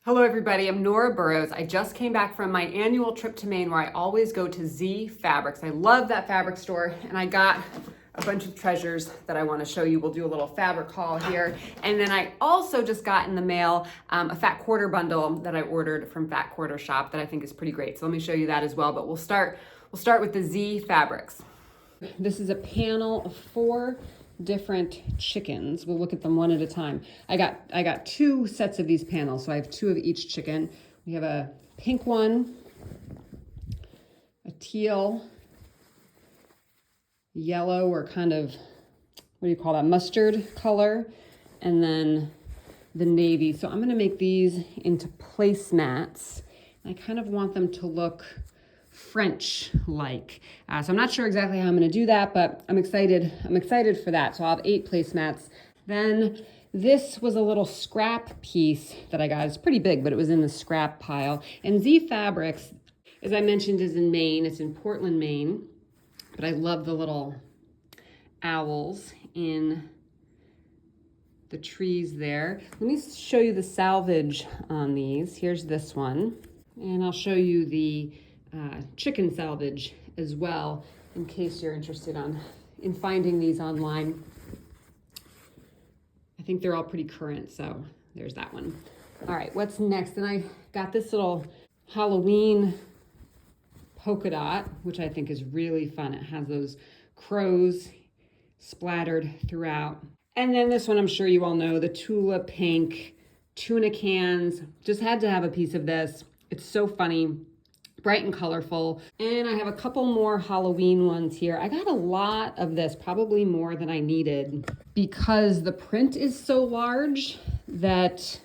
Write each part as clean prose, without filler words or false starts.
Hello everybody, I'm Nora Burrows. I just came back from my annual trip to Maine where I always go to Z Fabrics. I love that fabric store and I got a bunch of treasures that I want to show you. We'll do a little fabric haul here. And then I also just got in the mail a fat quarter bundle that I ordered from Fat Quarter Shop that I think is pretty great. So let me show you that as well, but we'll start with the Z Fabrics. This is a panel of 4 different chickens. We'll look at them one at a time. I got 2 sets of these panels, so I have 2 of each chicken. We have a pink one, a teal, yellow, or kind of, what do you call that, mustard color, and then the navy. So I'm gonna make these into placemats. I kind of want them to look French-like. So I'm not sure exactly how I'm going to do that, but I'm excited. I'm excited for that. So I'll have 8 placemats. Then this was a little scrap piece that I got. It's pretty big, but it was in the scrap pile. And Z Fabrics, as I mentioned, is in Maine. It's in Portland, Maine. But I love the little owls in the trees there. Let me show you the salvage on these. Here's this one. And I'll show you the chicken salvage as well, in case you're interested in finding these online. I think they're all pretty current, so there's that one. All right, what's next? And I got this little Halloween polka dot, which I think is really fun. It has those crows splattered throughout. And then this one, I'm sure you all know, the Tula pink tuna cans. Just had to have a piece of this. It's so funny. Bright and colorful. And I have a couple more Halloween ones here. I got a lot of this, probably more than I needed, because the print is so large that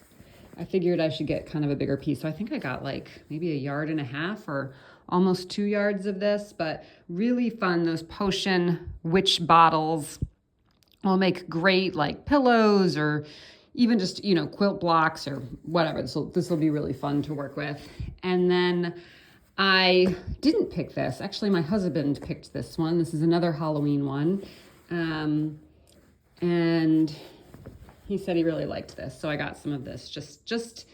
I figured I should get kind of a bigger piece. So I think I got like maybe 1.5 yards or almost 2 yards of this, but really fun. Those potion witch bottles will make great like pillows or even just, quilt blocks or whatever. This will be really fun to work with. And then I didn't pick this. Actually, my husband picked this one. This is another Halloween one. And he said he really liked this. So I got some of this just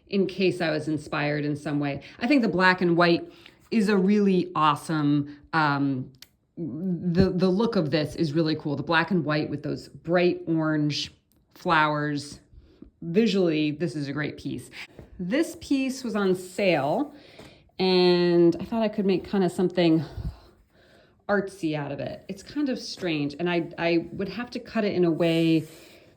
in case I was inspired in some way. I think the black and white is a really awesome, the look of this is really cool. The black and white with those bright orange flowers. Visually, this is a great piece. This piece was on sale, and I thought I could make kind of something artsy out of it. It's kind of strange, and I would have to cut it in a way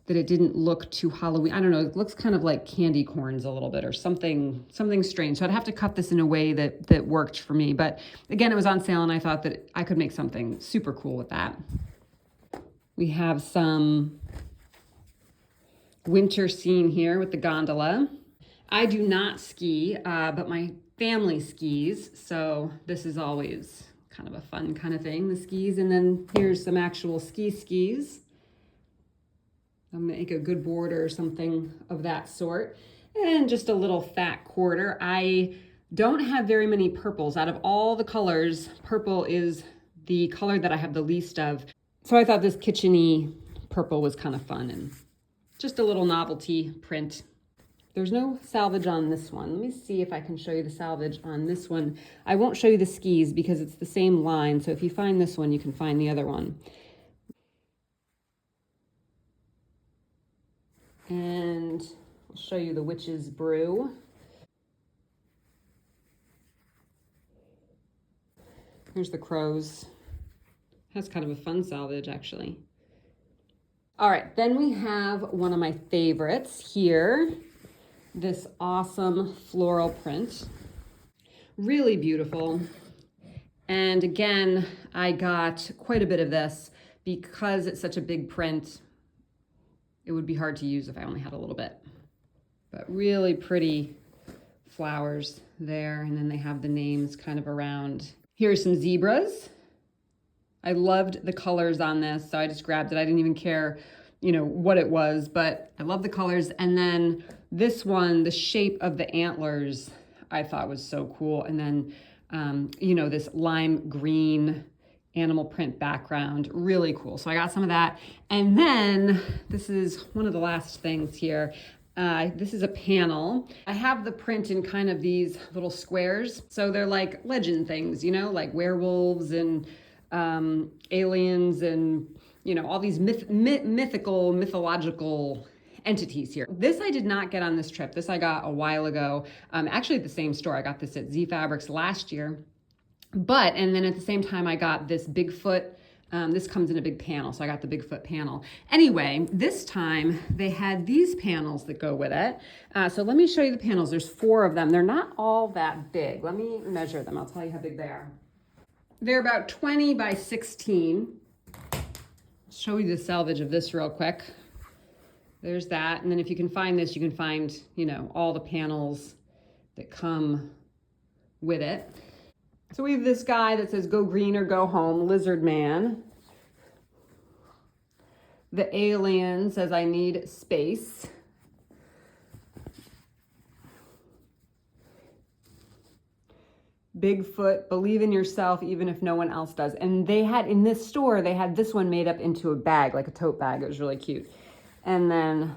that it didn't look too Halloween. I don't know, it looks kind of like candy corns a little bit or something strange. So I'd have to cut this in a way that worked for me. But again, it was on sale, and I thought that I could make something super cool with that. We have some winter scene here with the gondola. I do not ski, but my family skis, so this is always kind of a fun kind of thing, the skis. And then here's some actual skis. I'll make a good border or something of that sort. And just a little fat quarter. I don't have very many purples. Out of all the colors, purple is the color that I have the least of. So I thought this kitchen-y purple was kind of fun and just a little novelty print. There's no salvage on this one. Let me see if I can show you the salvage on this one. I won't show you the skis because it's the same line. So if you find this one, you can find the other one. And I'll show you the witch's brew. Here's the crows. That's kind of a fun salvage, actually. All right, then we have one of my favorites here. This awesome floral print. Really beautiful. And again, I got quite a bit of this because it's such a big print. It would be hard to use if I only had a little bit. But really pretty flowers there. And then they have the names kind of around. Here are some zebras. I loved the colors on this, so I just grabbed it. I didn't even care, what it was, but I love the colors. And then this one, the shape of the antlers, I thought was so cool. And then, this lime green animal print background, really cool. So I got some of that. And then this is one of the last things here. This is a panel. I have the print in kind of these little squares. So they're like legend things, you know, like werewolves and aliens and, you know, all these mythological entities here. This I did not get on this trip. This I got a while ago. Actually at the same store. I got this at Z Fabrics last year. And then at the same time I got this Bigfoot. This comes in a big panel, so I got the Bigfoot panel. Anyway, this time they had these panels that go with it. So let me show you the panels. There's 4 of them. They're not all that big. Let me measure them. I'll tell you how big they are. They're about 20 by 16. Show you the salvage of this real quick. There's that. And then if you can find this, you can find, you know, all the panels that come with it. So we have this guy that says, go green or go home, Lizard Man. The alien says, I need space. Bigfoot, believe in yourself even if no one else does. And they had, in this store, they had this one made up into a bag, like a tote bag. It was really cute. And then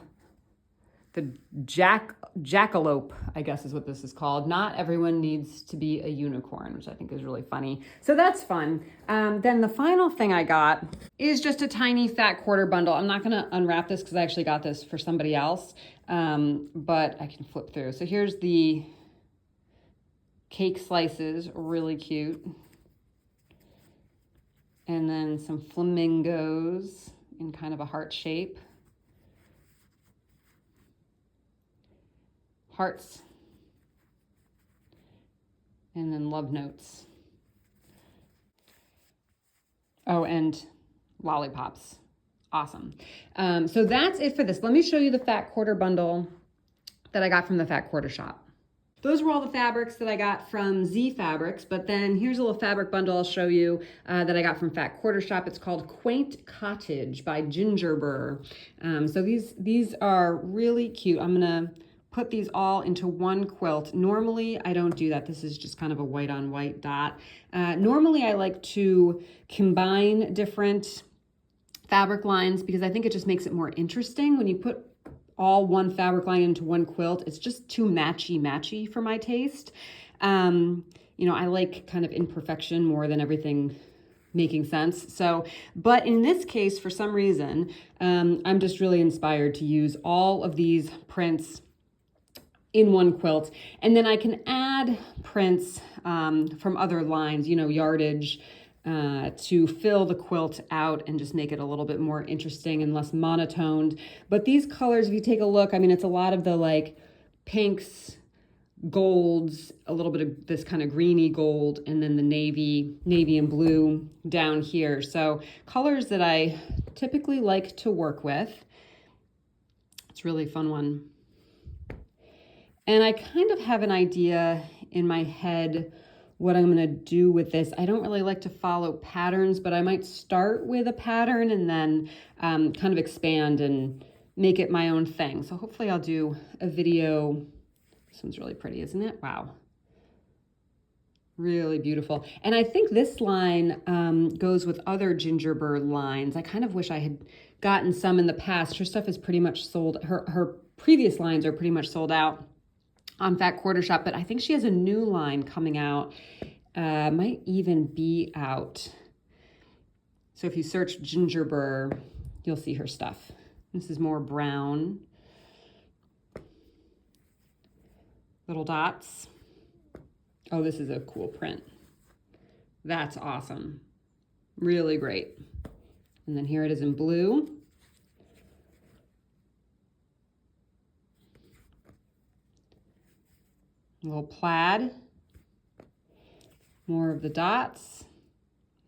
the jackalope, I guess is what this is called. Not everyone needs to be a unicorn, which I think is really funny. So that's fun. Then the final thing I got is just a tiny fat quarter bundle. I'm not gonna unwrap this because I actually got this for somebody else, but I can flip through. So here's the cake slices, really cute. And then some flamingos in kind of a heart shape. Hearts, and then love notes. Oh, and lollipops. Awesome. So that's it for this. Let me show you the fat quarter bundle that I got from the Fat Quarter Shop. Those were all the fabrics that I got from Z Fabrics, but then here's a little fabric bundle I'll show you that I got from Fat Quarter Shop. It's called Quaint Cottage by Gingerbur. So these are really cute. I'm gonna put these all into one quilt. Normally, I don't do that. This is just kind of a white on white dot. Normally, I like to combine different fabric lines because I think it just makes it more interesting. When you put all one fabric line into one quilt, it's just too matchy for my taste. You know, I like kind of imperfection more than everything making sense. So, but in this case, for some reason, I'm just really inspired to use all of these prints in one quilt. And then I can add prints from other lines, you know, yardage, to fill the quilt out and just make it a little bit more interesting and less monotoned. But these colors, if you take a look, I mean, it's a lot of the like pinks, golds, a little bit of this kind of greeny gold, and then the navy and blue down here. So colors that I typically like to work with. It's a really fun one. And I kind of have an idea in my head what I'm going to do with this. I don't really like to follow patterns, but I might start with a pattern and then kind of expand and make it my own thing. So hopefully I'll do a video. This one's really pretty, isn't it? Wow. Really beautiful. And I think this line goes with other Gingerbur lines. I kind of wish I had gotten some in the past. Her stuff is pretty much sold. Her previous lines are pretty much sold out on Fat Quarter Shop, but I think she has a new line coming out, might even be out. So if you search Gingerbur, you'll see her stuff. This is more brown. Little dots. Oh, this is a cool print. That's awesome. Really great. And then here it is in blue. A little plaid, more of the dots.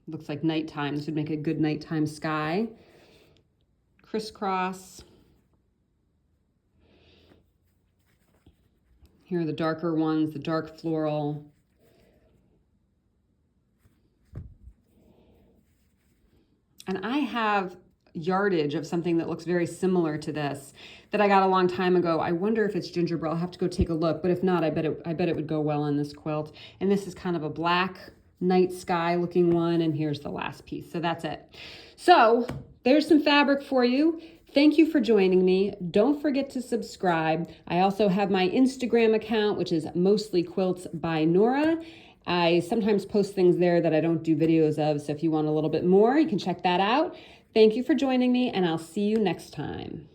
Looks like nighttime. This would make a good nighttime sky. Crisscross. Here are the darker ones, the dark floral. And I have yardage of something that looks very similar to this that I got a long time ago. I wonder if it's Gingerbur. I'll have to go take a look, but if not, I bet it would go well on this quilt. And this is kind of a black night sky looking one, and here's the last piece. So that's it. So there's some fabric for you. Thank you for joining me. Don't forget to subscribe. I also have my Instagram account, which is Mostly Quilts by Nora. I sometimes post things there that I don't do videos of, so if you want a little bit more, you can check that out. Thank you for joining me, and I'll see you next time.